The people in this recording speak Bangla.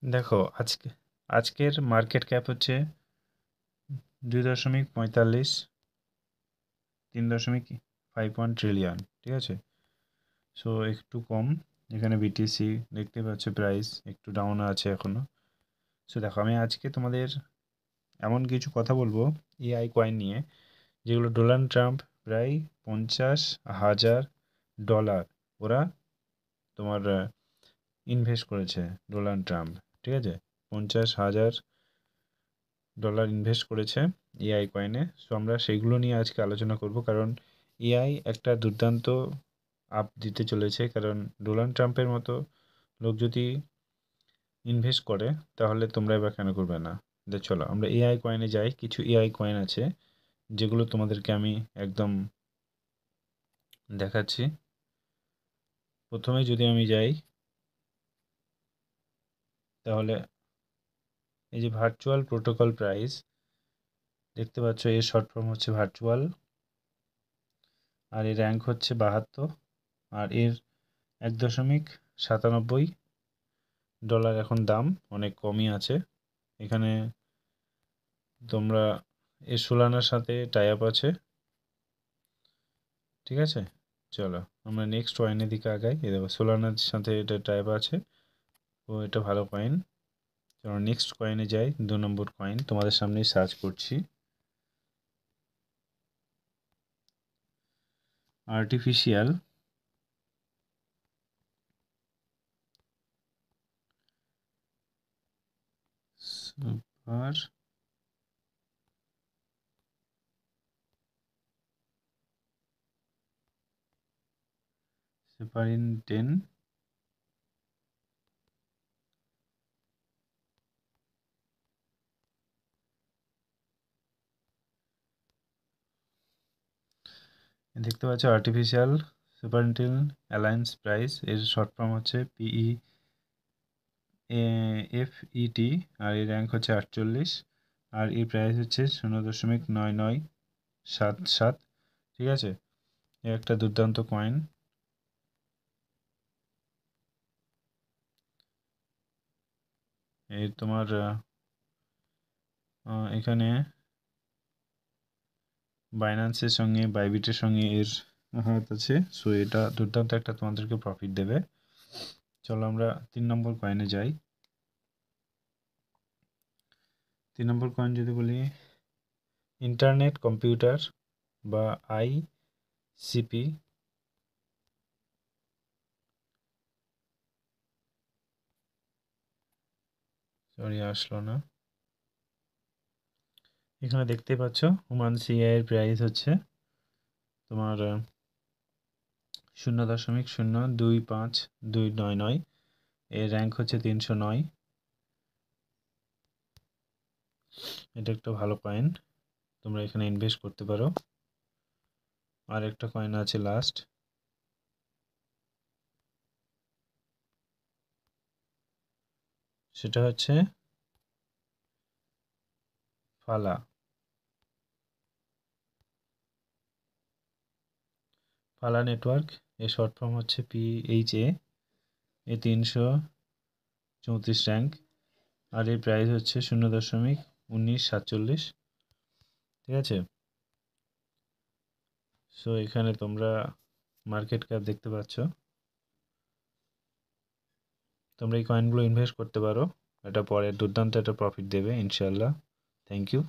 দেখো আজকের মার্কেট ক্যাপ হচ্ছে 2.45 3.51 ট্রিলিয়ন, ঠিক আছে। সো একটু কম। এখানে বিটিসি দেখতে পাচ্ছ প্রাইস একটু ডাউন আছে এখনো। সো দেখো আমি আজকে তোমাদের এমন কিছু কথা বলবো এআই কয়েন নিয়ে, যেগুলো ডোনাল্ড ট্রাম্প প্রায় $50,000 ওরা তোমার ইনভেস্ট করেছে। ডোনাল্ড ট্রাম্প, ঠিক আছে, $50,000 ইনভেস্ট করেছে এআই কয়েনে। সো আমরা সেইগুলো নিয়ে আজকে আলোচনা করব, কারণ এআই একটা দুর্দান্ত আপ দিতে চলেছে। কারণ ডোনাল্ড ট্রাম্পের মতো লোক যদি ইনভেস্ট করে, তাহলে তোমরা এবার কেন করবে না। চলো আমরা এআই কয়েনে যাই। কিছু এআই কয়েন আছে যেগুলো তোমাদেরকে আমি একদম দেখাচ্ছি। প্রথমে যদি আমি যাই, তাহলে এই যে ভার্চুয়াল প্রোটোকল প্রাইস দেখতে পাচ্ছ, এর শর্ট ফর্ম হচ্ছে ভার্চুয়াল, আর এর র্যাঙ্ক হচ্ছে 72, আর এর $1.97 এখন দাম, অনেক কমই আছে। এখানে তোমরা এর সোলানার সাথে টাই আপ আছে, ঠিক আছে। চলো আমরা নেক্সট কয়েনের দিকে আগাই। এ দেখো সোলানার সাথে এটা টাই আপ আছে, ও এটা ভালো কয়েন। চলো নেক্সট কয়েনে যাই। 2 নম্বর কয়েন তোমাদের সামনেই সার্চ করছি। আর্টিফিশিয়াল সুপার সুপারিনটেন দেখতে পাচ্ছ, আর্টিফিশিয়াল সুপারিনটেন অ্যালায়েন্স প্রাইস, এর শর্ট ফর্ম হচ্ছে PEFET, আর এর র্যাঙ্ক হচ্ছে 48, আর এর প্রাইস হচ্ছে 0.9977, ঠিক আছে। এর একটা দুর্দান্ত কয়েন। এই তোমার এখানে বাইন্যান্সের সঙ্গে বাইবিটের সঙ্গে এর হাত আছে। সো এটা দুর্দান্ত একটা তোমাদেরকে প্রফিট দেবে। চলো আমরা 3 নম্বর কয়েনে যাই। 3 নম্বর কয়েন যদি বলি, ইন্টারনেট কম্পিউটার বা ICP, সরি আসলো না। এখানে দেখতে পাচ্ছ হুমান সিআই এর প্রাইস হচ্ছে তোমার 0.025299, এর র্যাঙ্ক হচ্ছে 309। এটা একটা ভালো কয়েন, তোমরা এখানে ইনভেস্ট করতে পারো। আর একটা কয়েন আছে লাস্ট, সেটা হচ্ছে ফালা ফালা নেটওয়ার্ক। এর শর্ট ফর্ম হচ্ছে PHA, এ 334 র্যাঙ্ক, আর এর প্রাইস হচ্ছে 0.1947, ঠিক আছে। সো এখানে তোমরা মার্কেট ক্যাপ দেখতে পাচ্ছ। তোমরা এই কয়েনগুলো ইনভেস্ট করতে পারো, এটা পরে দুর্দান্ত একটা প্রফিট দেবে ইনশাল্লাহ। Thank you.